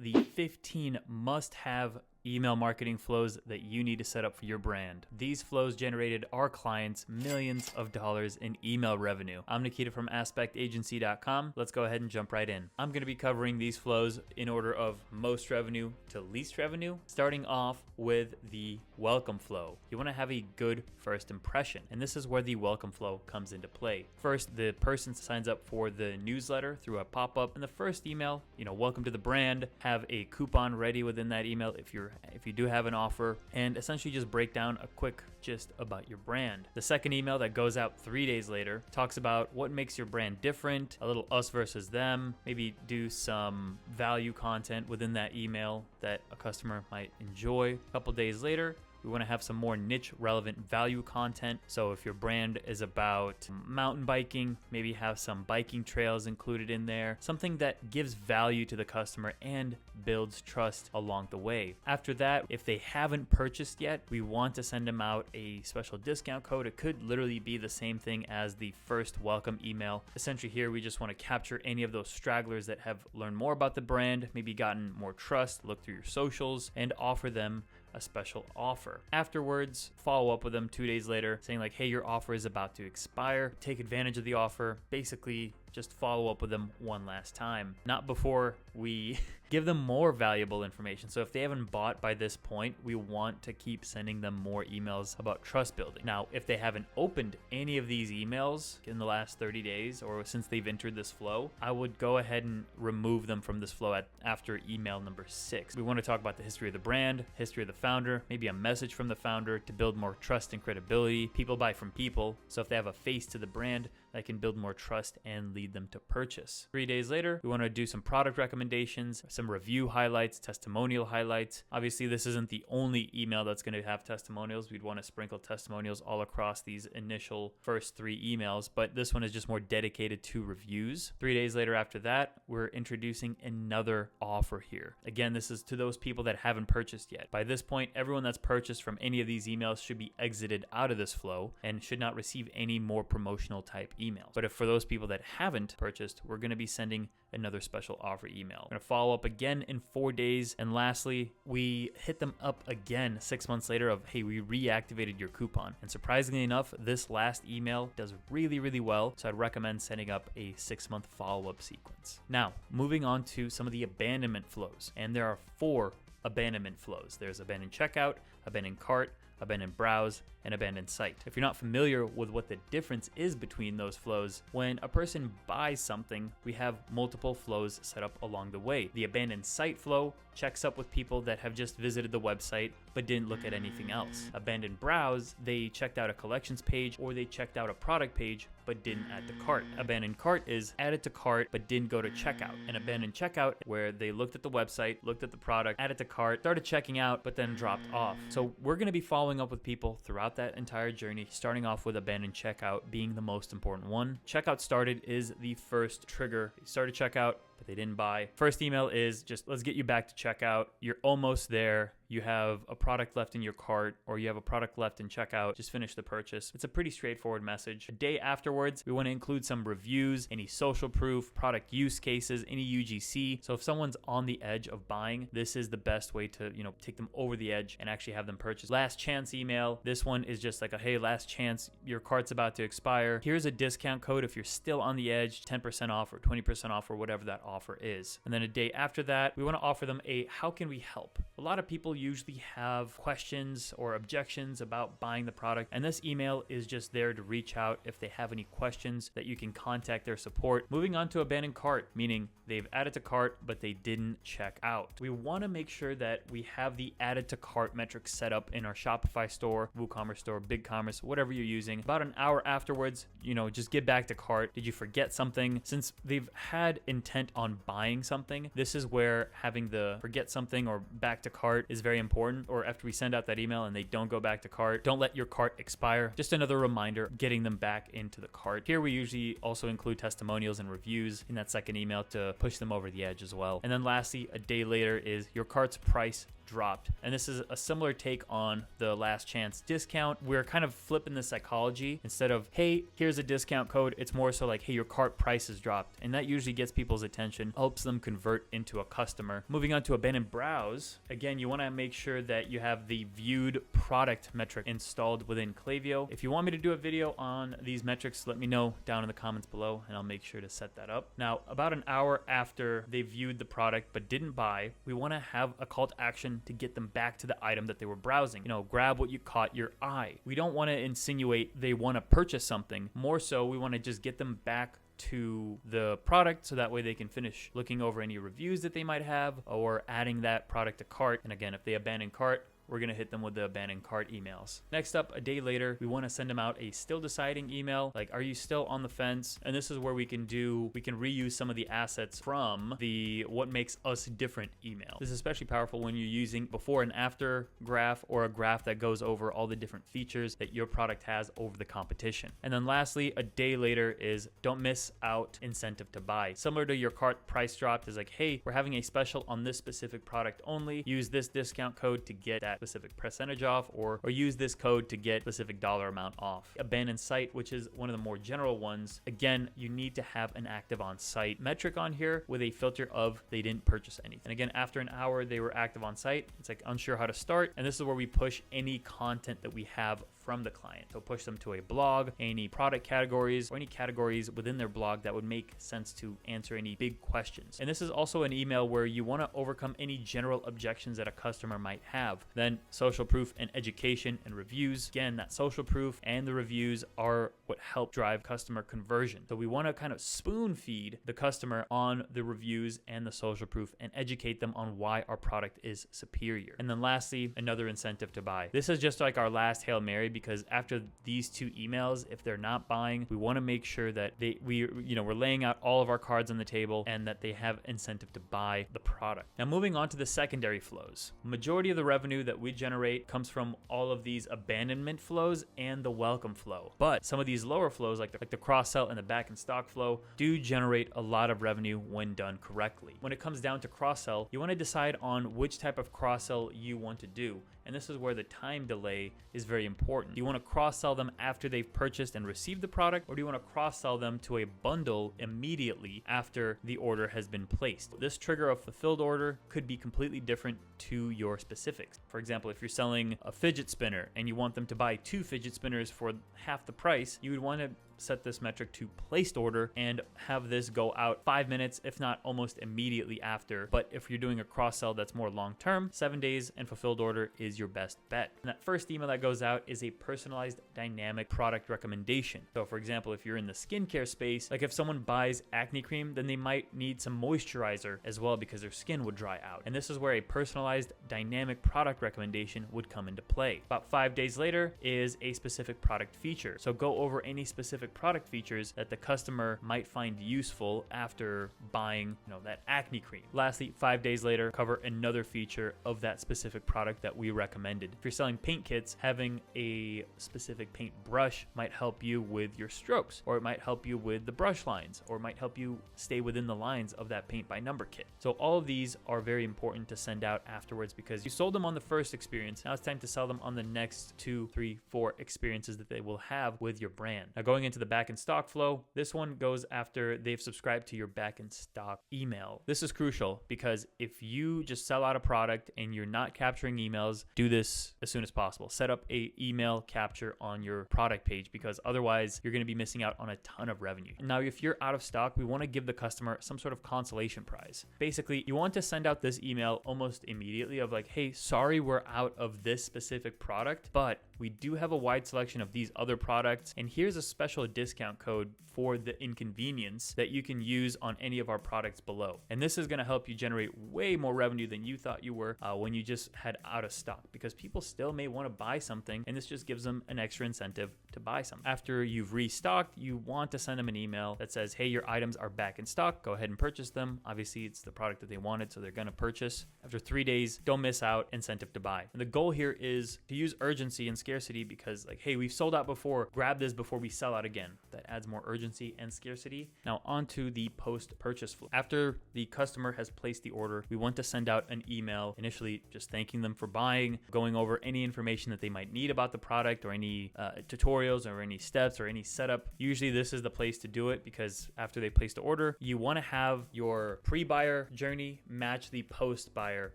the 15 must-have email marketing flows that you need to set up for your brand. These flows generated our clients millions of dollars in email revenue. I'm Nikita from aspectagency.com. Let's go ahead and jump right in. I'm going to be covering these flows in order of most revenue to least revenue, starting off with the welcome flow. You want to have a good first impression, and this is where the welcome flow comes into play. First, the person signs up for the newsletter through a pop-up, and the first email, welcome to the brand, have a coupon ready within that email if you do have an offer, and essentially just break down a quick gist about your brand. The second email that goes out 3 days later talks about what makes your brand different, a little us versus them, maybe do some value content within that email that a customer might enjoy. A couple days later, we want to have some more niche relevant value content. So if your brand is about mountain biking, maybe have some biking trails included in there, something that gives value to the customer and builds trust along the way. After that, if they haven't purchased yet, we want to send them out a special discount code. It could literally be the same thing as the first welcome email. Essentially here, we just want to capture any of those stragglers that have learned more about the brand, maybe gotten more trust, look through your socials, and offer them a special offer. Afterwards, follow up with them 2 days later saying like, hey, your offer is about to expire. Take advantage of the offer. Basically, just follow up with them one last time. Not before we give them more valuable information. So if they haven't bought by this point, we want to keep sending them more emails about trust building. Now, if they haven't opened any of these emails in the last 30 days or since they've entered this flow, I would go ahead and remove them from this flow after email number 6. We want to talk about the history of the brand, history of the founder, maybe a message from the founder to build more trust and credibility. People buy from people. So if they have a face to the brand, that can build more trust and lead them to purchase. 3 days later, we want to do some product recommendations, some review highlights, testimonial highlights. Obviously, this isn't the only email that's going to have testimonials. We'd want to sprinkle testimonials all across these initial first 3 emails, but this one is just more dedicated to reviews. 3 days later after that, we're introducing another offer here. Again, this is to those people that haven't purchased yet. By this point, everyone that's purchased from any of these emails should be exited out of this flow and should not receive any more promotional type emails. But if for those people that haven't purchased, we're going to be sending another special offer email. We're going to follow up again in 4 days. And lastly, we hit them up again 6 months later of, hey, we reactivated your coupon. And surprisingly enough, this last email does really, really well. So I'd recommend setting up a 6-month follow-up sequence. Now, moving on to some of the abandonment flows. And there are 4 abandonment flows. There's abandoned checkout, abandoned cart, abandoned browse, and abandoned site. If you're not familiar with what the difference is between those flows, when a person buys something, we have multiple flows set up along the way. The abandoned site flow checks up with people that have just visited the website but didn't look at anything else. Abandoned browse, they checked out a collections page or they checked out a product page but didn't add to cart. Abandoned cart is added to cart but didn't go to checkout. An abandoned checkout where they looked at the website, looked at the product, added to cart, started checking out but then dropped off. So we're going to be following up with people throughout that entire journey, starting off with abandoned checkout being the most important one. Checkout started is the first trigger. They started checkout, but they didn't buy. First email is just, let's get you back to checkout. You're almost there. You have a product left in your cart or you have a product left in checkout, just finish the purchase. It's a pretty straightforward message. A day afterwards, we want to include some reviews, any social proof, product use cases, any UGC. So if someone's on the edge of buying, this is the best way to, take them over the edge and actually have them purchase. Last chance email. This one is just like hey, last chance, your cart's about to expire. Here's a discount code if you're still on the edge, 10% off or 20% off or whatever that offer is. And then a day after that, we want to offer them a how can we help? A lot of people usually have questions or objections about buying the product, and this email is just there to reach out if they have any questions that you can contact their support. Moving on to abandoned cart, meaning they've added to cart but they didn't check out. We want to make sure that we have the added to cart metrics set up in our Shopify store, WooCommerce store, BigCommerce, whatever you're using. About an hour afterwards, just get back to cart. Did you forget something? Since they've had intent on buying something, this is where having the forget something or back to cart is very important. Or after we send out that email and they don't go back to cart, don't let your cart expire. Just another reminder, getting them back into the cart. Here we usually also include testimonials and reviews in that second email to push them over the edge as well. And then lastly, a day later is your cart's price dropped. And this is a similar take on the last chance discount. We're kind of flipping the psychology. Instead of, hey, here's a discount code, it's more so like, hey, your cart price has dropped. And that usually gets people's attention, helps them convert into a customer. Moving on to abandoned browse. Again, you want to make sure that you have the viewed product metric installed within Klaviyo. If you want me to do a video on these metrics, let me know down in the comments below and I'll make sure to set that up. Now, about an hour after they viewed the product but didn't buy, we want to have a call to action to get them back to the item that they were browsing. Grab what you caught your eye. We don't want to insinuate they want to purchase something. More so, we want to just get them back to the product so that way they can finish looking over any reviews that they might have or adding that product to cart. And again, if they abandon cart, we're going to hit them with the abandoned cart emails. Next up, a day later, we want to send them out a still deciding email. Like, are you still on the fence? And this is where we can reuse some of the assets from the what makes us different email. This is especially powerful when you're using before and after graph or a graph that goes over all the different features that your product has over the competition. And then lastly, a day later is don't miss out incentive to buy. Similar to your cart price dropped is like, hey, we're having a special on this specific product only. Use this discount code to get that specific percentage off, or use this code to get specific dollar amount off. Abandoned site, which is one of the more general ones. Again, you need to have an active on site metric on here with a filter of they didn't purchase anything. And again, after an hour, they were active on site. It's like unsure how to start. And this is where we push any content that we have from the client. So push them to a blog, any product categories, or any categories within their blog that would make sense to answer any big questions. And this is also an email where you want to overcome any general objections that a customer might have. Then social proof and education and reviews. Again, that social proof and the reviews are what help drive customer conversion. So we want to kind of spoon feed the customer on the reviews and the social proof and educate them on why our product is superior. And then lastly, another incentive to buy. This is just like our last Hail Mary, because after these two emails, if they're not buying, we want to make sure that we're laying out all of our cards on the table and that they have incentive to buy the product. Now, moving on to the secondary flows. Majority of the revenue that we generate comes from all of these abandonment flows and the welcome flow. But some of these lower flows, like the cross-sell and the back in stock flow, do generate a lot of revenue when done correctly. When it comes down to cross-sell, you want to decide on which type of cross-sell you want to do. And this is where the time delay is very important. Do you want to cross-sell them after they've purchased and received the product, or do you want to cross-sell them to a bundle immediately after the order has been placed? This trigger of fulfilled order could be completely different to your specifics. For example, if you're selling a fidget spinner and you want them to buy 2 fidget spinners for half the price, you would want to set this metric to placed order and have this go out 5 minutes, if not almost immediately after. But if you're doing a cross sell that's more long term, 7 days and fulfilled order is your best bet. And that first email that goes out is a personalized dynamic product recommendation. So for example, if you're in the skincare space, like if someone buys acne cream, then they might need some moisturizer as well because their skin would dry out. And this is where a personalized dynamic product recommendation would come into play. About 5 days later is a specific product feature. So go over any specific product features that the customer might find useful after buying, that acne cream. Lastly, 5 days later, cover another feature of that specific product that we recommended. If you're selling paint kits, having a specific paint brush might help you with your strokes, or it might help you with the brush lines, or it might help you stay within the lines of that paint by number kit. So all of these are very important to send out afterwards because you sold them on the first experience. Now it's time to sell them on the next 2, 3, 4 experiences that they will have with your brand. Now going into the back in stock flow, this one goes after they've subscribed to your back in stock email. This is crucial because if you just sell out a product and you're not capturing emails, do this as soon as possible. Set up a email capture on your product page because otherwise you're going to be missing out on a ton of revenue. Now, if you're out of stock, we want to give the customer some sort of consolation prize. Basically, you want to send out this email almost immediately of like, hey, sorry, we're out of this specific product, but we do have a wide selection of these other products, and here's a special discount code for the inconvenience that you can use on any of our products below. And this is going to help you generate way more revenue than you thought you were when you just had out of stock, because people still may want to buy something, and this just gives them an extra incentive to buy something. After you've restocked, you want to send them an email that says, hey, your items are back in stock. Go ahead and purchase them. Obviously, it's the product that they wanted, so they're going to purchase. After 3 days, don't miss out, incentive to buy. And the goal here is to use urgency and scarcity because like, hey, we've sold out before, grab this before we sell out again. That adds more urgency and scarcity. Now on to the post-purchase flow. After the customer has placed the order, we want to send out an email initially just thanking them for buying, going over any information that they might need about the product or any tutorials or any steps or any setup. Usually this is the place to do it because after they place the order, you want to have your pre-buyer journey match the post-buyer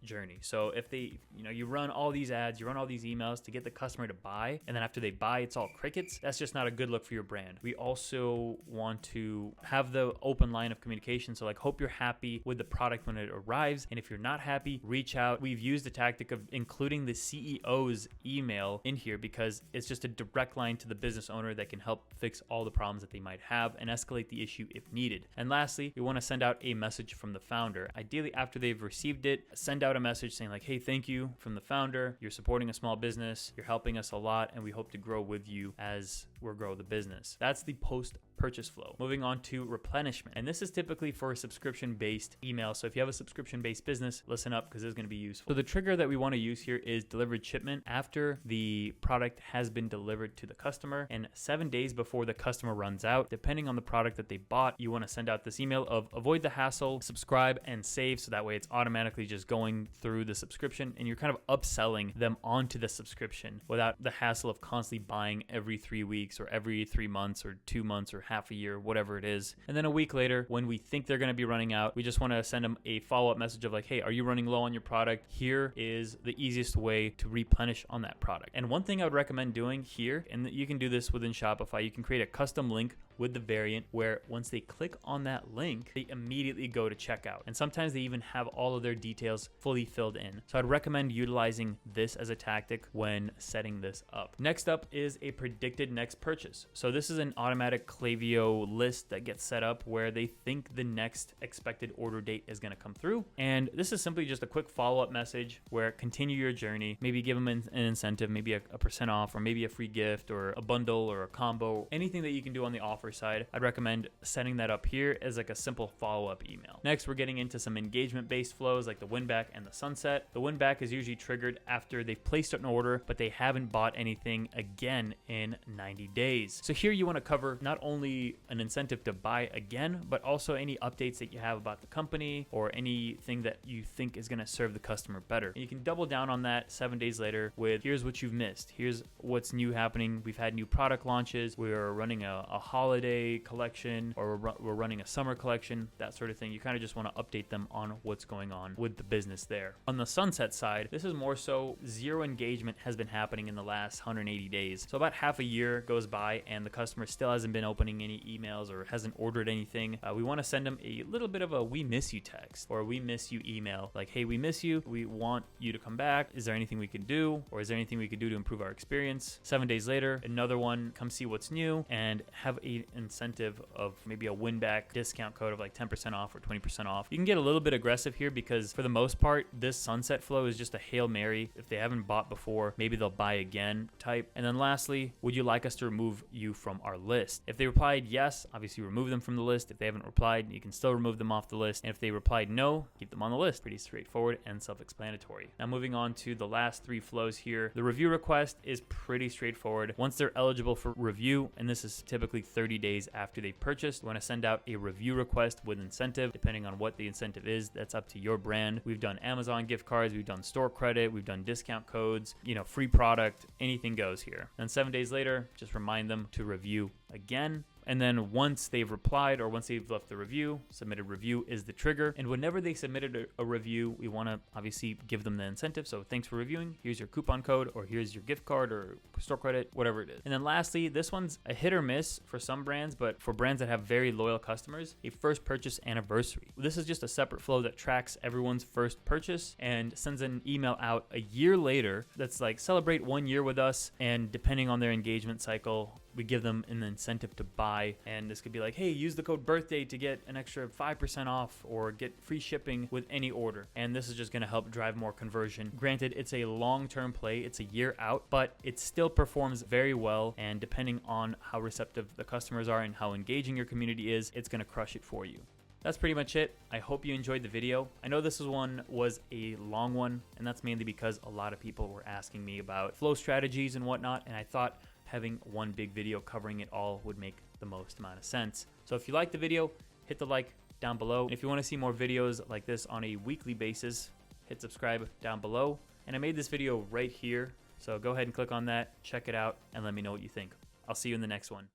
journey. So if they, you run all these ads, you run all these emails to get the customer to buy, and then after they buy, it's all crickets, that's just not a good look for your brand. We also want to have the open line of communication. So like, hope you're happy with the product when it arrives. And if you're not happy, reach out. We've used the tactic of including the CEO's email in here because it's just a direct line to the business owner that can help fix all the problems that they might have and escalate the issue if needed. And lastly, we want to send out a message from the founder. Ideally, after they've received it, send out a message saying like, hey, thank you from the founder. You're supporting a small business. You're helping us a lot, and we hope to grow with you as we grow the business. That's the post-purchase flow. Moving on to replenishment. And this is typically for a subscription-based email. So if you have a subscription-based business, listen up because this is going to be useful. So the trigger that we want to use here is delivered shipment after the product has been delivered to the customer and 7 days before the customer runs out. Depending on the product that they bought, you want to send out this email of avoid the hassle, subscribe and save. So that way it's automatically just going through the subscription and you're kind of upselling them onto the subscription without the hassle of constantly buying every 3 weeks or every 3 months or 2 months or half a year, whatever it is. And then a week later, when we think they're going to be running out, we just want to send them a follow-up message of like, hey, are you running low on your product? Here is the easiest way to replenish on that product. And one thing I would recommend doing here, and you can do this within Shopify, you can create a custom link with the variant where once they click on that link, they immediately go to checkout. And sometimes they even have all of their details fully filled in. So I'd recommend utilizing this as a tactic when setting this up. Next up is a predicted next purchase. So this is an automatic Klaviyo list that gets set up where they think the next expected order date is going to come through. And this is simply just a quick follow-up message where continue your journey, maybe give them an incentive, maybe a percent off, or maybe a free gift or a bundle or a combo, anything that you can do on the offer side. I'd recommend setting that up here as like a simple follow-up email. Next, we're getting into some engagement-based flows like the win back and the sunset. The win back is usually triggered after they've placed an order, but they haven't bought anything again in 90 days. So here you want to cover not only an incentive to buy again, but also any updates that you have about the company or anything that you think is going to serve the customer better. And you can double down on that 7 days later with here's what you've missed. Here's what's new happening. We've had new product launches. We're running a holiday collection, or we're running a summer collection, that sort of thing. You kind of just want to update them on what's going on with the business there. On the sunset side, this is more so zero engagement has been happening in the last 180 days. So about half a year goes by and the customer still hasn't been opening any emails or hasn't ordered anything. We want to send them a little bit of a we miss you text or we miss you email. Like, hey, we miss you. We want you to come back. Is there anything we can do? Or is there anything we could do to improve our experience? 7 days later, another one, come see what's new, and have an incentive of maybe a win back discount code of like 10% off or 20% off. You can get a little bit aggressive here because for the most part, this sunset flow is just a Hail Mary. If they haven't bought before, maybe they'll buy again type. And then lastly, would you like us to remove you from our list? If they replied yes, obviously remove them from the list. If they haven't replied, you can still remove them off the list. And if they replied no, keep them on the list. Pretty straightforward and self-explanatory. Now moving on to the last three flows here. The review request is pretty straightforward. Once they're eligible for review, and this is typically 30 days after they've purchased, you want to send out a review request with incentive. Depending on what the incentive is, that's up to your brand. We've done Amazon gift cards, we've done store credit, we've done discount codes, free product, anything goes here. And 7 days later, just remind them to review again. And then once they've replied or once they've left the review, submitted review is the trigger. And whenever they submitted a review, we want to obviously give them the incentive. So thanks for reviewing. Here's your coupon code, or here's your gift card or store credit, whatever it is. And then lastly, this one's a hit or miss for some brands, but for brands that have very loyal customers, a first purchase anniversary. This is just a separate flow that tracks everyone's first purchase and sends an email out a year later that's like, celebrate 1 year with us. And depending on their engagement cycle, we give them an incentive to buy. And this could be like, hey, use the code birthday to get an extra 5% off or get free shipping with any order. And this is just going to help drive more conversion. Granted, it's a long-term play. It's a year out, but it still performs very well. And depending on how receptive the customers are and how engaging your community is, it's going to crush it for you. That's pretty much it. I hope you enjoyed the video. I know this one was a long one, and that's mainly because a lot of people were asking me about flow strategies and whatnot, and I thought having one big video covering it all would make the most amount of sense. So if you liked the video, hit the like down below. If you want to see more videos like this on a weekly basis, hit subscribe down below. And I made this video right here, so go ahead and click on that, check it out, and let me know what you think. I'll see you in the next one.